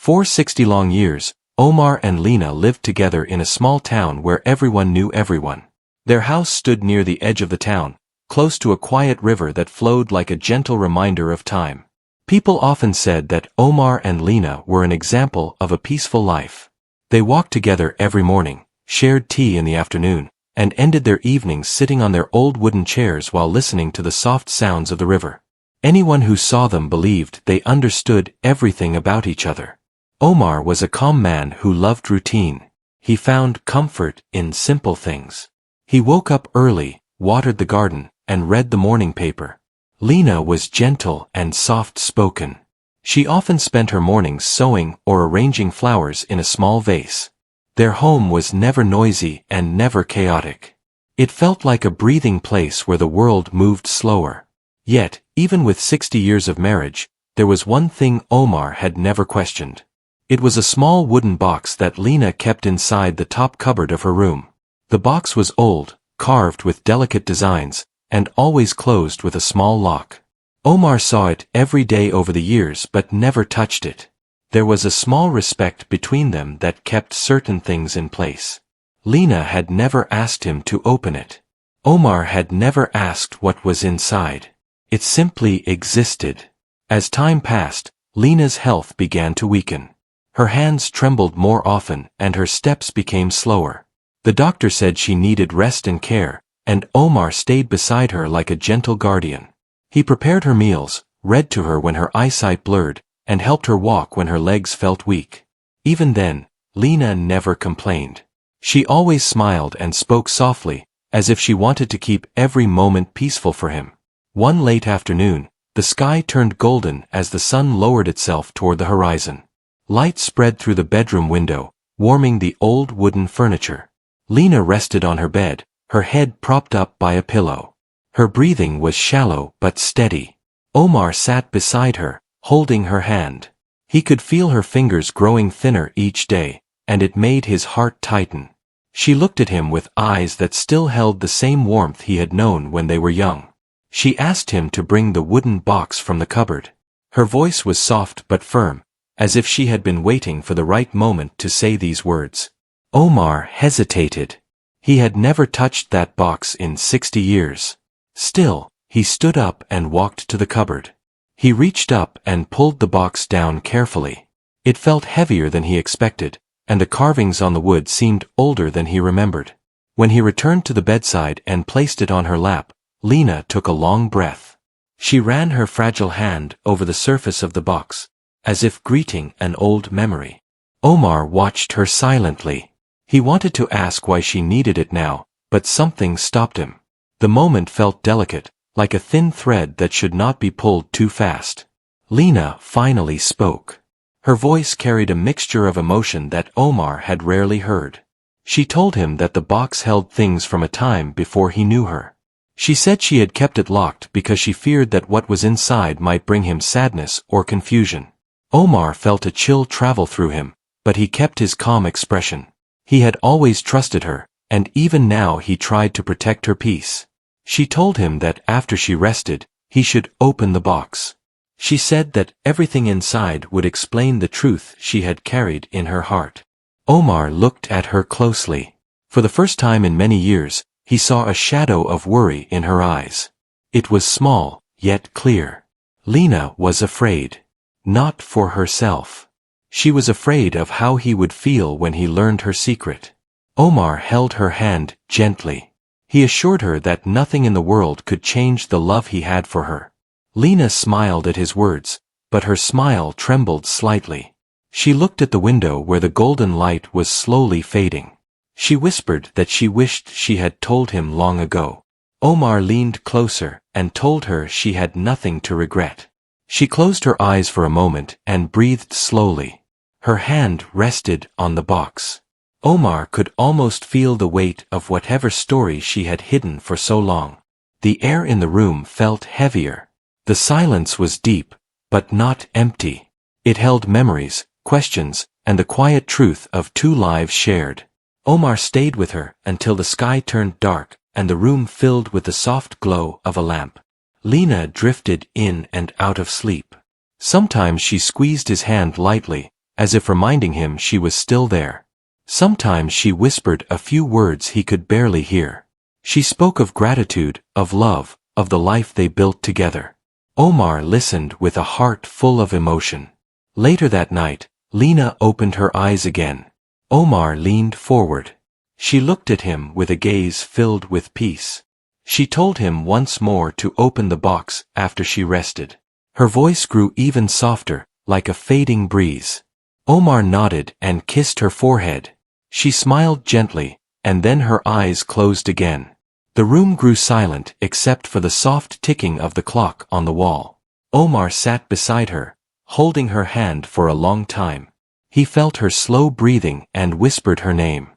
For 60 long years, Omar and Lena lived together in a small town where everyone knew everyone. Their house stood near the edge of the town, close to a quiet river that flowed like a gentle reminder of time. People often said that Omar and Lena were an example of a peaceful life. They walked together every morning, shared tea in the afternoon, and ended their evenings sitting on their old wooden chairs while listening to the soft sounds of the river. Anyone who saw them believed they understood everything about each other. Omar was a calm man who loved routine. He found comfort in simple things. He woke up early, watered the garden, and read the morning paper. Lena was gentle and soft-spoken. She often spent her mornings sewing or arranging flowers in a small vase. Their home was never noisy and never chaotic. It felt like a breathing place where the world moved slower. Yet, even with 60 years of marriage, there was one thing Omar had never questioned. It was a small wooden box that Lena kept inside the top cupboard of her room. The box was old, carved with delicate designs, and always closed with a small lock. Omar saw it every day over the years but never touched it. There was a small respect between them that kept certain things in place. Lena had never asked him to open it. Omar had never asked what was inside. It simply existed. As time passed, Lena's health began to weaken. Her hands trembled more often and her steps became slower. The doctor said she needed rest and care, and Omar stayed beside her like a gentle guardian. He prepared her meals, read to her when her eyesight blurred, and helped her walk when her legs felt weak. Even then, Lena never complained. She always smiled and spoke softly, as if she wanted to keep every moment peaceful for him. One late afternoon, the sky turned golden as the sun lowered itself toward the horizon. Light spread through the bedroom window, warming the old wooden furniture. Lena rested on her bed, her head propped up by a pillow. Her breathing was shallow but steady. Omar sat beside her, holding her hand. He could feel her fingers growing thinner each day, and it made his heart tighten. She looked at him with eyes that still held the same warmth he had known when they were young. She asked him to bring the wooden box from the cupboard. Her voice was soft but firm, as if she had been waiting for the right moment to say these words. Omar hesitated. He had never touched that box in 60 years. Still, he stood up and walked to the cupboard. He reached up and pulled the box down carefully. It felt heavier than he expected, and the carvings on the wood seemed older than he remembered. When he returned to the bedside and placed it on her lap, Lena took a long breath. She ran her fragile hand over the surface of the box, as if greeting an old memory. Omar watched her silently. He wanted to ask why she needed it now, but something stopped him. The moment felt delicate, like a thin thread that should not be pulled too fast. Lena finally spoke. Her voice carried a mixture of emotion that Omar had rarely heard. She told him that the box held things from a time before he knew her. She said she had kept it locked because she feared that what was inside might bring him sadness or confusion. Omar felt a chill travel through him, but he kept his calm expression. He had always trusted her, and even now he tried to protect her peace. She told him that after she rested, he should open the box. She said that everything inside would explain the truth she had carried in her heart. Omar looked at her closely. For the first time in many years, he saw a shadow of worry in her eyes. It was small, yet clear. Lena was afraid. Not for herself. She was afraid of how he would feel when he learned her secret. Omar held her hand gently. He assured her that nothing in the world could change the love he had for her. Lena smiled at his words, but her smile trembled slightly. She looked at the window where the golden light was slowly fading. She whispered that she wished she had told him long ago. Omar leaned closer and told her she had nothing to regret. She closed her eyes for a moment and breathed slowly. Her hand rested on the box. Omar could almost feel the weight of whatever story she had hidden for so long. The air in the room felt heavier. The silence was deep, but not empty. It held memories, questions, and the quiet truth of two lives shared. Omar stayed with her until the sky turned dark and the room filled with the soft glow of a lamp. Lena drifted in and out of sleep. Sometimes she squeezed his hand lightly, as if reminding him she was still there. Sometimes she whispered a few words he could barely hear. She spoke of gratitude, of love, of the life they built together. Omar listened with a heart full of emotion. Later that night, Lena opened her eyes again. Omar leaned forward. She looked at him with a gaze filled with peace. She told him once more to open the box after she rested. Her voice grew even softer, like a fading breeze. Omar nodded and kissed her forehead. She smiled gently, and then her eyes closed again. The room grew silent except for the soft ticking of the clock on the wall. Omar sat beside her, holding her hand for a long time. He felt her slow breathing and whispered her name.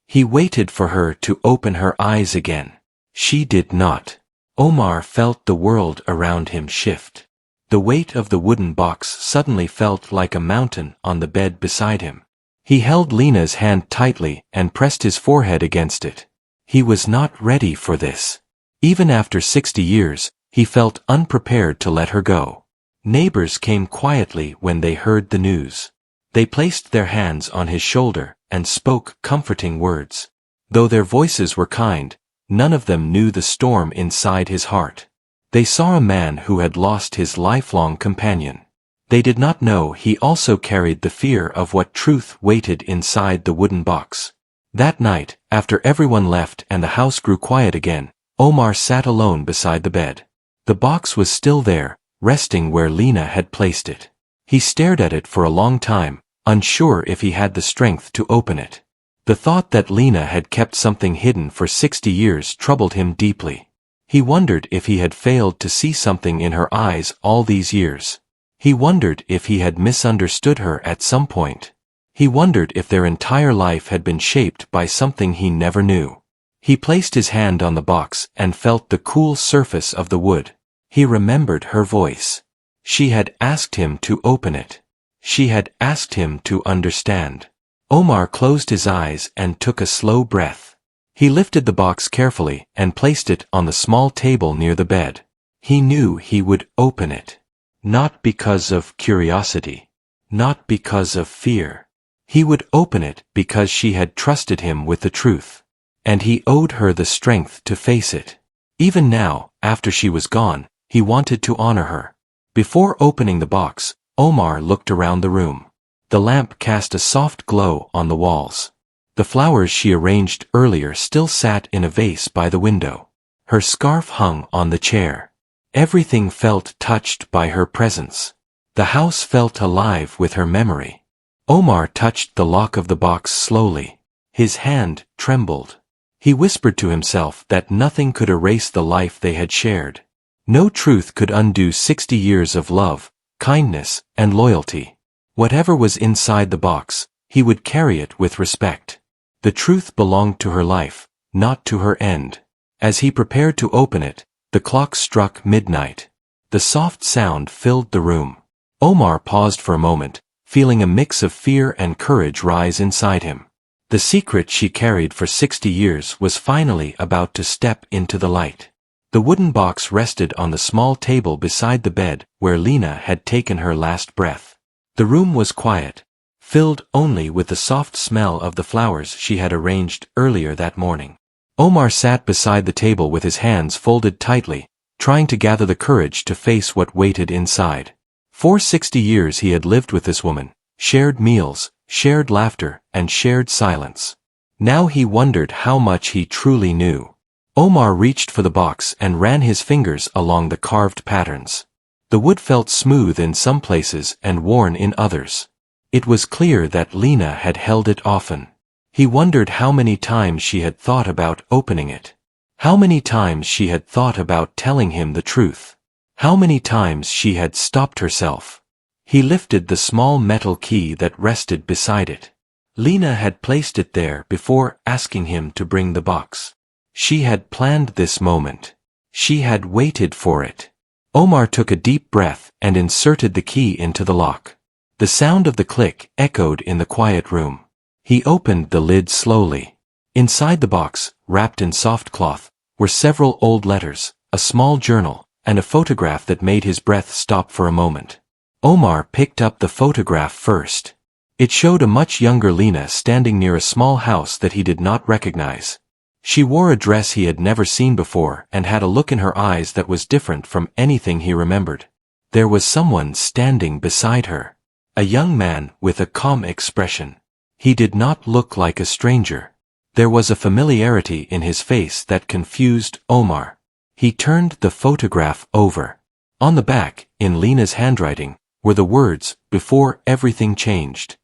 He waited for her to open her eyes again. She did not. Omar felt the world around him shift. The weight of the wooden box suddenly felt like a mountain on the bed beside him. He held Lena's hand tightly and pressed his forehead against it. He was not ready for this. Even after 60 years, he felt unprepared to let her go. Neighbors came quietly when they heard the news. They placed their hands on his shoulder and spoke comforting words. Though their voices were kind, none of them knew the storm inside his heart. They saw a man who had lost his lifelong companion. They did not know he also carried the fear of what truth waited inside the wooden box. That night, after everyone left and the house grew quiet again, Omar sat alone beside the bed. The box was still there, resting where Lena had placed it. He stared at it for a long time, unsure if he had the strength to open it. The thought that Lena had kept something hidden for 60 years troubled him deeply. He wondered if he had failed to see something in her eyes all these years. He wondered if he had misunderstood her at some point. He wondered if their entire life had been shaped by something he never knew. He placed his hand on the box and felt the cool surface of the wood. He remembered her voice. She had asked him to open it. She had asked him to understand. Omar closed his eyes and took a slow breath. He lifted the box carefully and placed it on the small table near the bed. He knew he would open it. Not because of curiosity. Not because of fear. He would open it because she had trusted him with the truth. And he owed her the strength to face it. Even now, after she was gone, he wanted to honor her. Before opening the box, Omar looked around the room. The lamp cast a soft glow on the walls. The flowers she arranged earlier still sat in a vase by the window. Her scarf hung on the chair. Everything felt touched by her presence. The house felt alive with her memory. Omar touched the lock of the box slowly. His hand trembled. He whispered to himself that nothing could erase the life they had shared. No truth could undo 60 years of love, kindness, and loyalty. Whatever was inside the box, he would carry it with respect. The truth belonged to her life, not to her end. As he prepared to open it, the clock struck midnight. The soft sound filled the room. Omar paused for a moment, feeling a mix of fear and courage rise inside him. The secret she carried for 60 years was finally about to step into the light. The wooden box rested on the small table beside the bed where Lena had taken her last breath. The room was quiet, filled only with the soft smell of the flowers she had arranged earlier that morning. Omar sat beside the table with his hands folded tightly, trying to gather the courage to face what waited inside. For 60 years he had lived with this woman, shared meals, shared laughter, and shared silence. Now he wondered how much he truly knew. Omar reached for the box and ran his fingers along the carved patterns. The wood felt smooth in some places and worn in others. It was clear that Lena had held it often. He wondered how many times she had thought about opening it. How many times she had thought about telling him the truth. How many times she had stopped herself. He lifted the small metal key that rested beside it. Lena had placed it there before asking him to bring the box. She had planned this moment. She had waited for it. Omar took a deep breath and inserted the key into the lock. The sound of the click echoed in the quiet room. He opened the lid slowly. Inside the box, wrapped in soft cloth, were several old letters, a small journal, and a photograph that made his breath stop for a moment. Omar picked up the photograph first. It showed a much younger Lena standing near a small house that he did not recognize. She wore a dress he had never seen before and had a look in her eyes that was different from anything he remembered. There was someone standing beside her. A young man with a calm expression. He did not look like a stranger. There was a familiarity in his face that confused Omar. He turned the photograph over. On the back, in Lena's handwriting, were the words, "Before everything changed."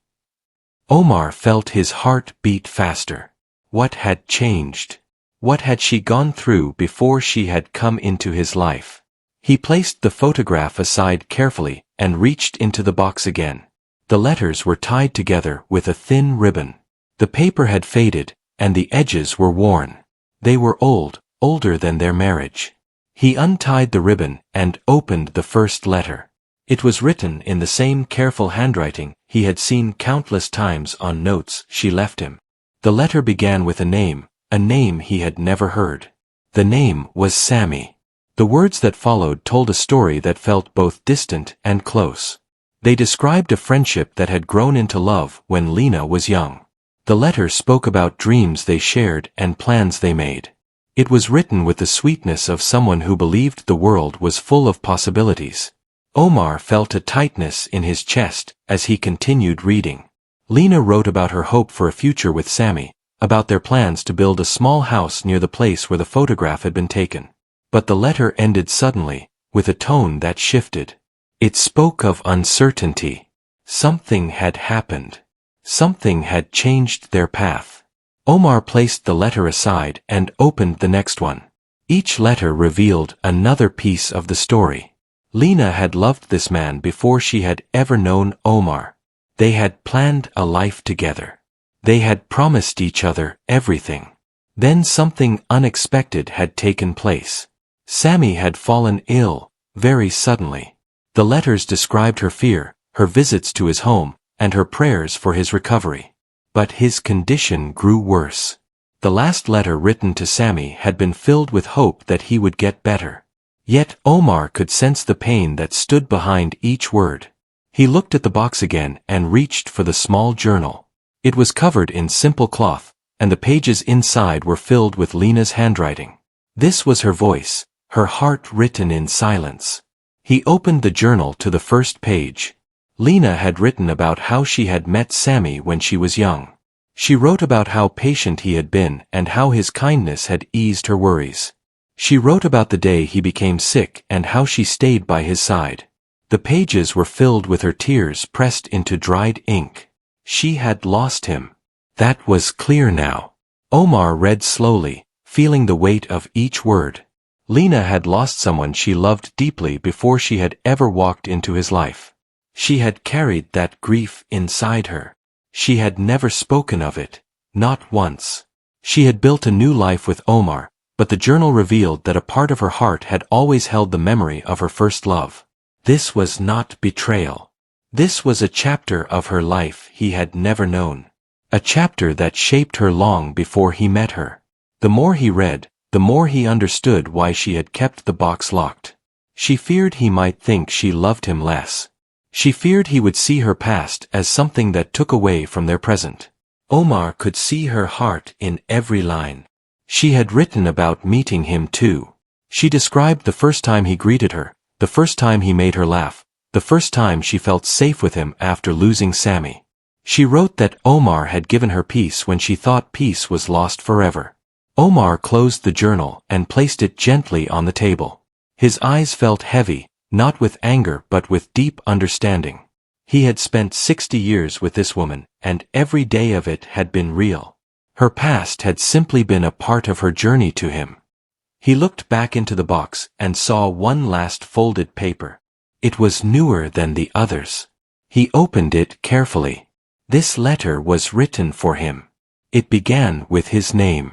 Omar felt his heart beat faster. What had changed? What had she gone through before she had come into his life? He placed the photograph aside carefully and reached into the box again. The letters were tied together with a thin ribbon. The paper had faded, and the edges were worn. They were old, older than their marriage. He untied the ribbon and opened the first letter. It was written in the same careful handwriting he had seen countless times on notes she left him. The letter began with a name he had never heard. The name was Sammy. The words that followed told a story that felt both distant and close. They described a friendship that had grown into love when Lena was young. The letter spoke about dreams they shared and plans they made. It was written with the sweetness of someone who believed the world was full of possibilities. Omar felt a tightness in his chest as he continued reading. Lena wrote about her hope for a future with Sammy, about their plans to build a small house near the place where the photograph had been taken. But the letter ended suddenly, with a tone that shifted. It spoke of uncertainty. Something had happened. Something had changed their path. Omar placed the letter aside and opened the next one. Each letter revealed another piece of the story. Lena had loved this man before she had ever known Omar. They had planned a life together. They had promised each other everything. Then something unexpected had taken place. Sammy had fallen ill, very suddenly. The letters described her fear, her visits to his home, and her prayers for his recovery. But his condition grew worse. The last letter written to Sammy had been filled with hope that he would get better. Yet Omar could sense the pain that stood behind each word. He looked at the box again and reached for the small journal. It was covered in simple cloth, and the pages inside were filled with Lena's handwriting. This was her voice, her heart written in silence. He opened the journal to the first page. Lena had written about how she had met Sammy when she was young. She wrote about how patient he had been and how his kindness had eased her worries. She wrote about the day he became sick and how she stayed by his side. The pages were filled with her tears pressed into dried ink. She had lost him. That was clear now. Omar read slowly, feeling the weight of each word. Lena had lost someone she loved deeply before she had ever walked into his life. She had carried that grief inside her. She had never spoken of it, not once. She had built a new life with Omar, but the journal revealed that a part of her heart had always held the memory of her first love. This was not betrayal. This was a chapter of her life he had never known. A chapter that shaped her long before he met her. The more he read, the more he understood why she had kept the box locked. She feared he might think she loved him less. She feared he would see her past as something that took away from their present. Omar could see her heart in every line. She had written about meeting him too. She described the first time he greeted her, the first time he made her laugh, the first time she felt safe with him after losing Sammy. She wrote that Omar had given her peace when she thought peace was lost forever. Omar closed the journal and placed it gently on the table. His eyes felt heavy, not with anger but with deep understanding. He had spent 60 years with this woman, and every day of it had been real. Her past had simply been a part of her journey to him. He looked back into the box and saw one last folded paper. It was newer than the others. He opened it carefully. This letter was written for him. It began with his name.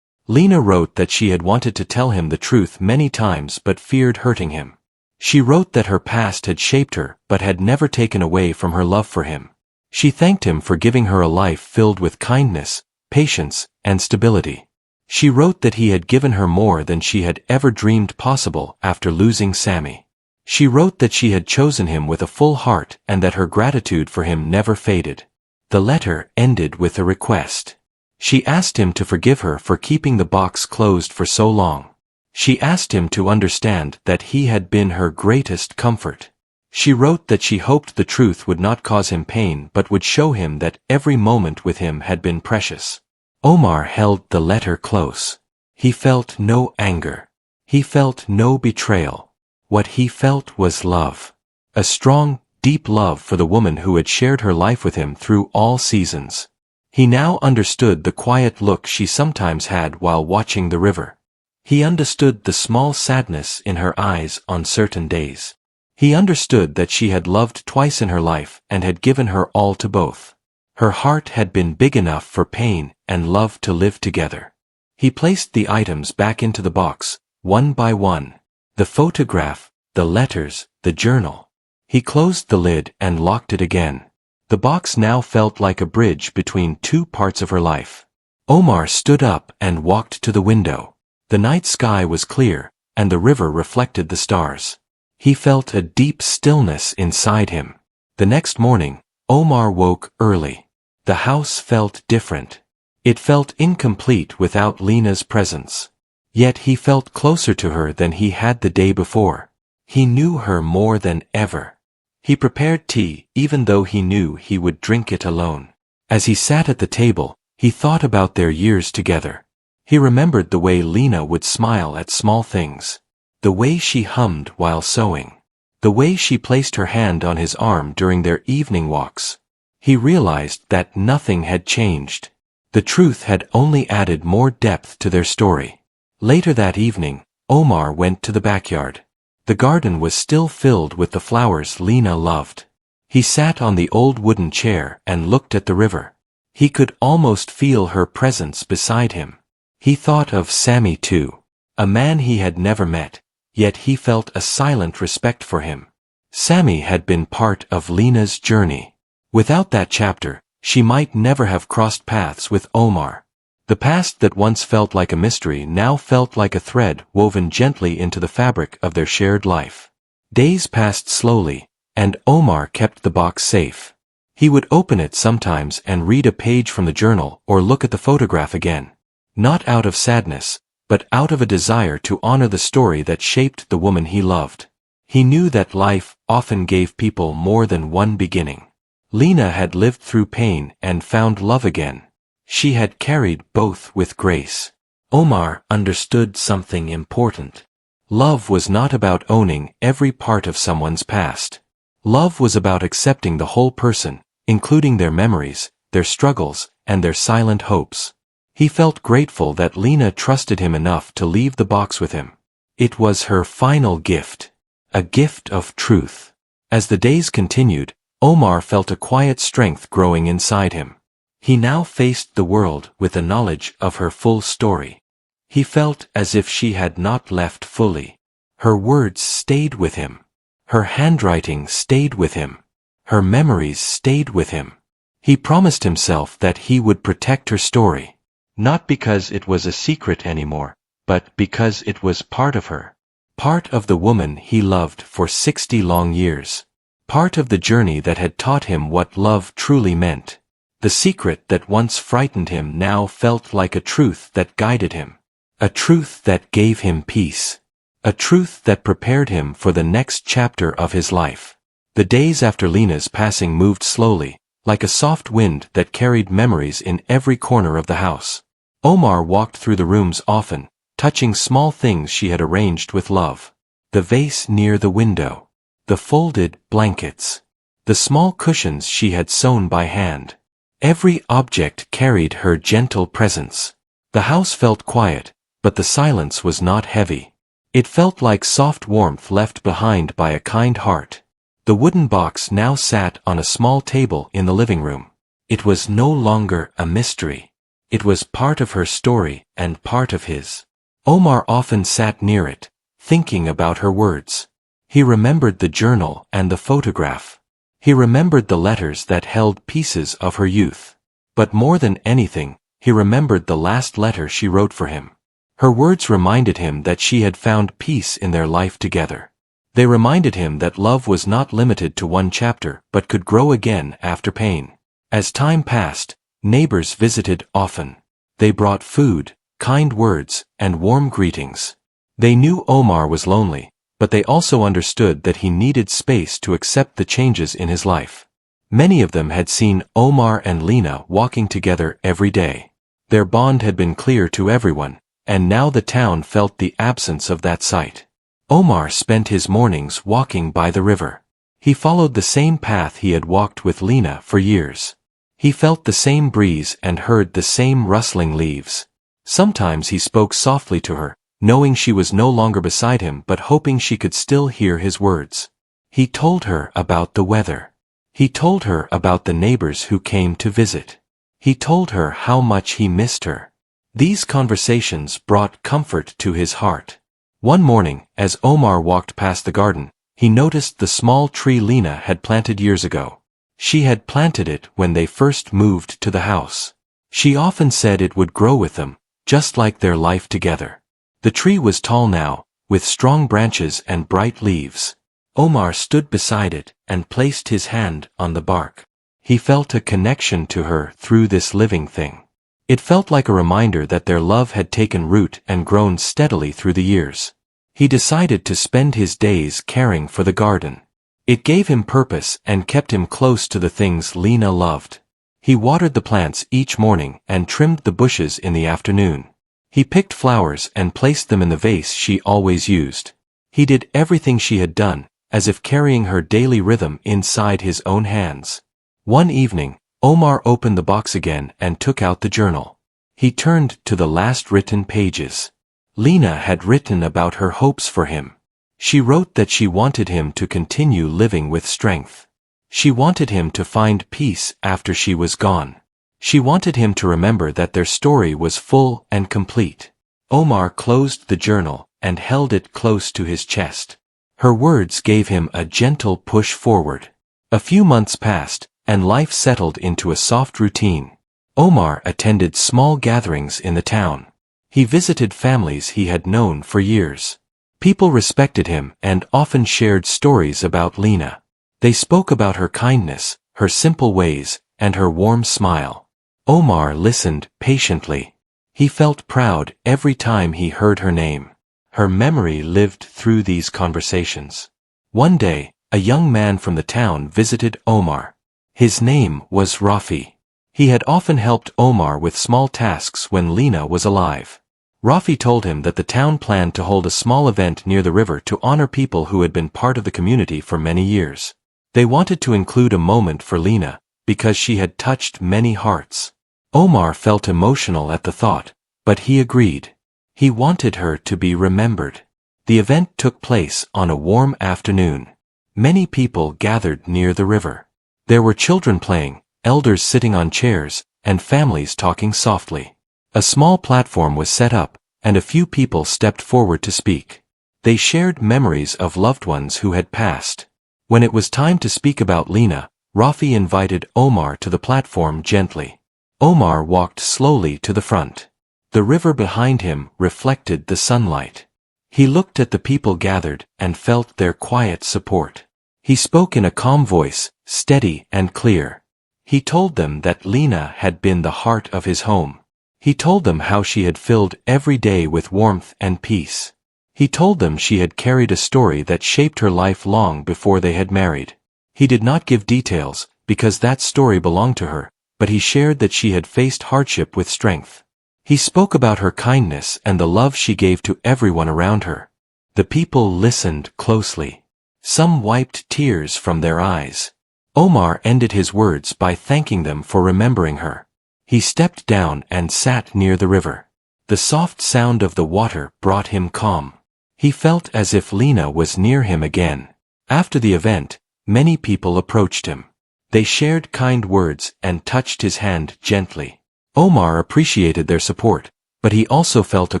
Lena wrote that she had wanted to tell him the truth many times but feared hurting him. She wrote that her past had shaped her but had never taken away from her love for him. She thanked him for giving her a life filled with kindness, patience, and stability. She wrote that he had given her more than she had ever dreamed possible after losing Sammy. She wrote that she had chosen him with a full heart and that her gratitude for him never faded. The letter ended with a request. She asked him to forgive her for keeping the box closed for so long. She asked him to understand that he had been her greatest comfort. She wrote that she hoped the truth would not cause him pain but would show him that every moment with him had been precious. Omar held the letter close. He felt no anger. He felt no betrayal. What he felt was love. A strong, deep love for the woman who had shared her life with him through all seasons. He now understood the quiet look she sometimes had while watching the river. He understood the small sadness in her eyes on certain days. He understood that she had loved twice in her life and had given her all to both. Her heart had been big enough for pain and love to live together. He placed the items back into the box, one by one. The photograph, the letters, the journal. He closed the lid and locked it again. The box now felt like a bridge between two parts of her life. Omar stood up and walked to the window. The night sky was clear, and the river reflected the stars. He felt a deep stillness inside him. The next morning, Omar woke early. The house felt different. It felt incomplete without Lena's presence. Yet he felt closer to her than he had the day before. He knew her more than ever. He prepared tea, even though he knew he would drink it alone. As he sat at the table, he thought about their years together. He remembered the way Lena would smile at small things. The way she hummed while sewing. The way she placed her hand on his arm during their evening walks. He realized that nothing had changed. The truth had only added more depth to their story. Later that evening, Omar went to the backyard. The garden was still filled with the flowers Lena loved. He sat on the old wooden chair and looked at the river. He could almost feel her presence beside him. He thought of Sammy too. A man he had never met, yet he felt a silent respect for him. Sammy had been part of Lena's journey. Without that chapter, she might never have crossed paths with Omar. The past that once felt like a mystery now felt like a thread woven gently into the fabric of their shared life. Days passed slowly, and Omar kept the box safe. He would open it sometimes and read a page from the journal or look at the photograph again. Not out of sadness, but out of a desire to honor the story that shaped the woman he loved. He knew that life often gave people more than one beginning. Lena had lived through pain and found love again. She had carried both with grace. Omar understood something important. Love was not about owning every part of someone's past. Love was about accepting the whole person, including their memories, their struggles, and their silent hopes. He felt grateful that Lena trusted him enough to leave the box with him. It was her final gift. A gift of truth. As the days continued, Omar felt a quiet strength growing inside him. He now faced the world with the knowledge of her full story. He felt as if she had not left fully. Her words stayed with him. Her handwriting stayed with him. Her memories stayed with him. He promised himself that he would protect her story. Not because it was a secret anymore, but because it was part of her. Part of the woman he loved for 60 long years. Part of the journey that had taught him what love truly meant. The secret that once frightened him now felt like a truth that guided him. A truth that gave him peace. A truth that prepared him for the next chapter of his life. The days after Lena's passing moved slowly, like a soft wind that carried memories in every corner of the house. Omar walked through the rooms often, touching small things she had arranged with love. The vase near the window. The folded blankets. The small cushions she had sewn by hand. Every object carried her gentle presence. The house felt quiet, but the silence was not heavy. It felt like soft warmth left behind by a kind heart. The wooden box now sat on a small table in the living room. It was no longer a mystery. It was part of her story and part of his. Omar often sat near it, thinking about her words. He remembered the journal and the photograph. He remembered the letters that held pieces of her youth. But more than anything, he remembered the last letter she wrote for him. Her words reminded him that she had found peace in their life together. They reminded him that love was not limited to one chapter but could grow again after pain. As time passed, neighbors visited often. They brought food, kind words, and warm greetings. They knew Omar was lonely, but they also understood that he needed space to accept the changes in his life. Many of them had seen Omar and Lena walking together every day. Their bond had been clear to everyone, and now the town felt the absence of that sight. Omar spent his mornings walking by the river. He followed the same path he had walked with Lena for years. He felt the same breeze and heard the same rustling leaves. Sometimes he spoke softly to her, knowing she was no longer beside him but hoping she could still hear his words. He told her about the weather. He told her about the neighbors who came to visit. He told her how much he missed her. These conversations brought comfort to his heart. One morning, as Omar walked past the garden, he noticed the small tree Lena had planted years ago. She had planted it when they first moved to the house. She often said it would grow with them, just like their life together. The tree was tall now, with strong branches and bright leaves. Omar stood beside it and placed his hand on the bark. He felt a connection to her through this living thing. It felt like a reminder that their love had taken root and grown steadily through the years. He decided to spend his days caring for the garden. It gave him purpose and kept him close to the things Lena loved. He watered the plants each morning and trimmed the bushes in the afternoon. He picked flowers and placed them in the vase she always used. He did everything she had done, as if carrying her daily rhythm inside his own hands. One evening, Omar opened the box again and took out the journal. He turned to the last written pages. Lena had written about her hopes for him. She wrote that she wanted him to continue living with strength. She wanted him to find peace after she was gone. She wanted him to remember that their story was full and complete. Omar closed the journal and held it close to his chest. Her words gave him a gentle push forward. A few months passed, and life settled into a soft routine. Omar attended small gatherings in the town. He visited families he had known for years. People respected him and often shared stories about Lena. They spoke about her kindness, her simple ways, and her warm smile. Omar listened patiently. He felt proud every time he heard her name. Her memory lived through these conversations. One day, a young man from the town visited Omar. His name was Rafi. He had often helped Omar with small tasks when Lena was alive. Rafi told him that the town planned to hold a small event near the river to honor people who had been part of the community for many years. They wanted to include a moment for Lena, because she had touched many hearts. Omar felt emotional at the thought, but he agreed. He wanted her to be remembered. The event took place on a warm afternoon. Many people gathered near the river. There were children playing, elders sitting on chairs, and families talking softly. A small platform was set up, and a few people stepped forward to speak. They shared memories of loved ones who had passed. When it was time to speak about Lena, Rafi invited Omar to the platform gently. Omar walked slowly to the front. The river behind him reflected the sunlight. He looked at the people gathered and felt their quiet support. He spoke in a calm voice, steady and clear. He told them that Lena had been the heart of his home. He told them how she had filled every day with warmth and peace. He told them she had carried a story that shaped her life long before they had married. He did not give details, because that story belonged to her, but he shared that she had faced hardship with strength. He spoke about her kindness and the love she gave to everyone around her. The people listened closely. Some wiped tears from their eyes. Omar ended his words by thanking them for remembering her. He stepped down and sat near the river. The soft sound of the water brought him calm. He felt as if Lena was near him again. After the event, many people approached him. They shared kind words and touched his hand gently. Omar appreciated their support, but he also felt a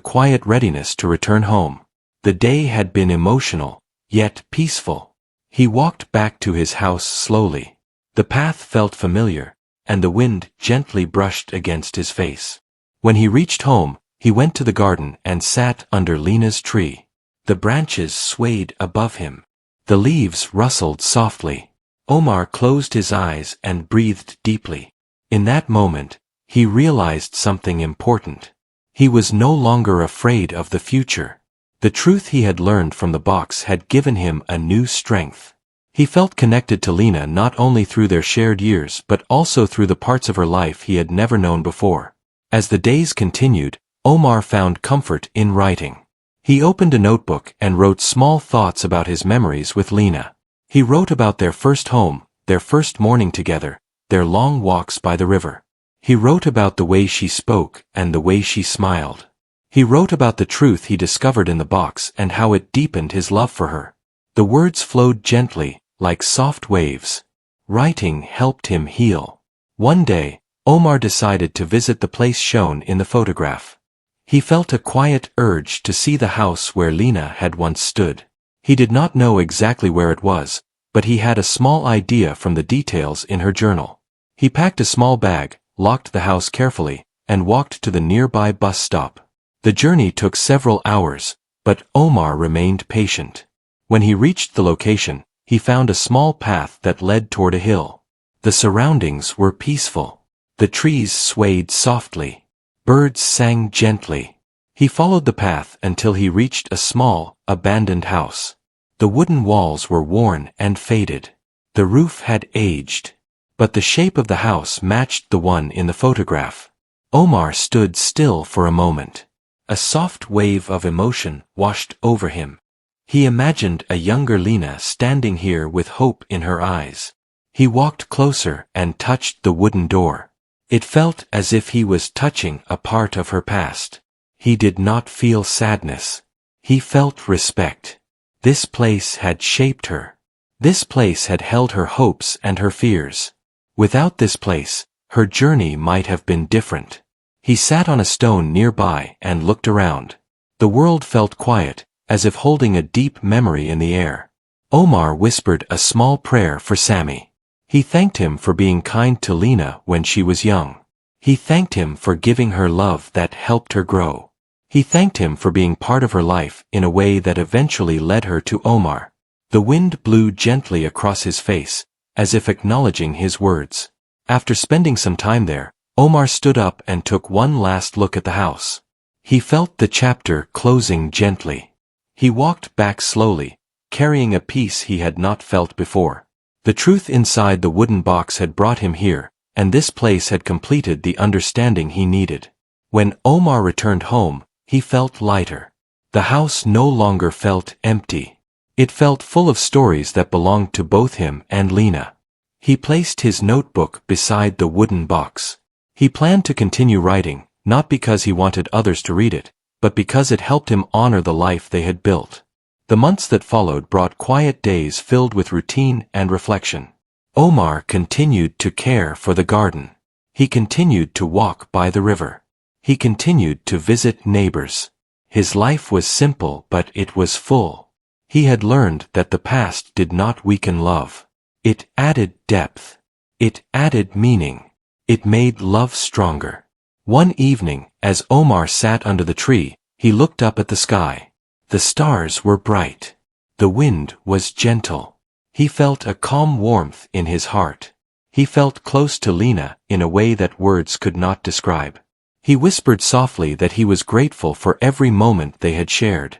quiet readiness to return home. The day had been emotional, yet peaceful. He walked back to his house slowly. The path felt familiar, and the wind gently brushed against his face. When he reached home, he went to the garden and sat under Lena's tree. The branches swayed above him. The leaves rustled softly. Omar closed his eyes and breathed deeply. In that moment, he realized something important. He was no longer afraid of the future. The truth he had learned from the box had given him a new strength. He felt connected to Lena not only through their shared years but also through the parts of her life he had never known before. As the days continued, Omar found comfort in writing. He opened a notebook and wrote small thoughts about his memories with Lena. He wrote about their first home, their first morning together, their long walks by the river. He wrote about the way she spoke and the way she smiled. He wrote about the truth he discovered in the box and how it deepened his love for her. The words flowed gently, like soft waves. Writing helped him heal. One day, Omar decided to visit the place shown in the photograph. He felt a quiet urge to see the house where Lena had once stood. He did not know exactly where it was, but he had a small idea from the details in her journal. He packed a small bag, locked the house carefully, and walked to the nearby bus stop. The journey took several hours, but Omar remained patient. When he reached the location, he found a small path that led toward a hill. The surroundings were peaceful. The trees swayed softly. Birds sang gently. He followed the path until he reached a small, abandoned house. The wooden walls were worn and faded. The roof had aged. But the shape of the house matched the one in the photograph. Omar stood still for a moment. A soft wave of emotion washed over him. He imagined a younger Lena standing here with hope in her eyes. He walked closer and touched the wooden door. It felt as if he was touching a part of her past. He did not feel sadness. He felt respect. This place had shaped her. This place had held her hopes and her fears. Without this place, her journey might have been different. He sat on a stone nearby and looked around. The world felt quiet, as if holding a deep memory in the air. Omar whispered a small prayer for Sammy. He thanked him for being kind to Lena when she was young. He thanked him for giving her love that helped her grow. He thanked him for being part of her life in a way that eventually led her to Omar. The wind blew gently across his face, as if acknowledging his words. After spending some time there, Omar stood up and took one last look at the house. He felt the chapter closing gently. He walked back slowly, carrying a peace he had not felt before. The truth inside the wooden box had brought him here, and this place had completed the understanding he needed. When Omar returned home, he felt lighter. The house no longer felt empty. It felt full of stories that belonged to both him and Lena. He placed his notebook beside the wooden box. He planned to continue writing, not because he wanted others to read it, but because it helped him honor the life they had built. The months that followed brought quiet days filled with routine and reflection. Omar continued to care for the garden. He continued to walk by the river. He continued to visit neighbors. His life was simple, but it was full. He had learned that the past did not weaken love. It added depth. It added meaning. It made love stronger. One evening, as Omar sat under the tree, he looked up at the sky. The stars were bright. The wind was gentle. He felt a calm warmth in his heart. He felt close to Lena in a way that words could not describe. He whispered softly that he was grateful for every moment they had shared.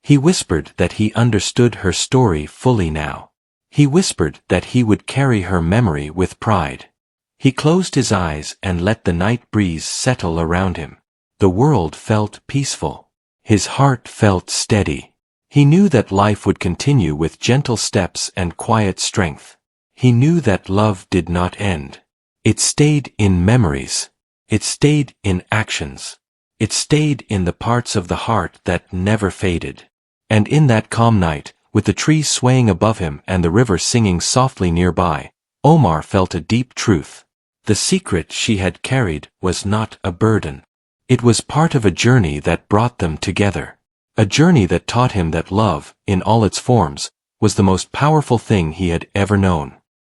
He whispered that he understood her story fully now. He whispered that he would carry her memory with pride. He closed his eyes and let the night breeze settle around him. The world felt peaceful. His heart felt steady. He knew that life would continue with gentle steps and quiet strength. He knew that love did not end. It stayed in memories. It stayed in actions. It stayed in the parts of the heart that never faded. And in that calm night, with the trees swaying above him and the river singing softly nearby, Omar felt a deep truth. The secret she had carried was not a burden. It was part of a journey that brought them together. A journey that taught him that love, in all its forms, was the most powerful thing he had ever known.